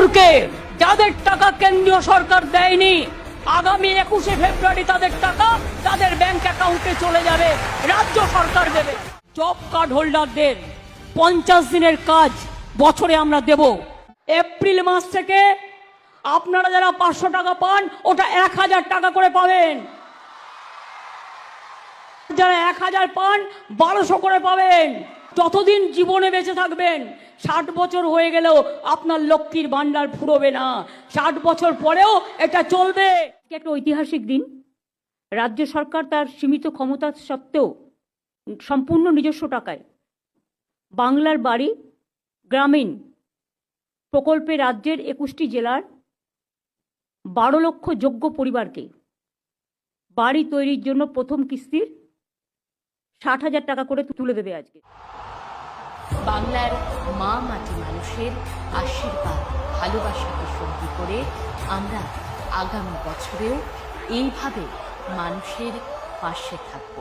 মজদুরকে যাদের টাকা কেন্দ্রীয় সরকার দেয়নি, আগামী 21শে ফেব্রুয়ারি তাদের টাকা তাদের ব্যাংক অ্যাকাউন্টে চলে যাবে, রাজ্য সরকার দেবে। জব কার্ড হোল্ডারদের 50 দিনের কাজ বছরে আমরা দেব। এপ্রিল মাস থেকে আপনারা যারা 500 টাকা পান ওটা 1000 টাকা করে পাবেন, যারা 1000 পান 1200 করে পাবেন। যতদিন জীবনে বেঁচে থাকবেন, 60 বছর হয়ে গেলেও আপনার লক্ষ্মীর ভান্ডার ফুরোবে না, 60 বছর পরেও এটা চলবে। একটা ঐতিহাসিক দিন। রাজ্য সরকার তার সীমিত ক্ষমতা সত্ত্বেও সম্পূর্ণ নিজস্ব টাকায় বাংলার বাড়ি গ্রামীণ প্রকল্পে রাজ্যের 21টি জেলার 12 লক্ষ যোগ্য পরিবারকে বাড়ি তৈরির জন্য প্রথম কিস্তির 60,000 টাকা করে তুলে দেবে আজকে। বাংলার মা মাটি মানুষের আশীর্বাদ ভালোবাসাকে সঙ্গী করে আমরা আগামী বছরেও এইভাবে মানুষের পাশে থাকব।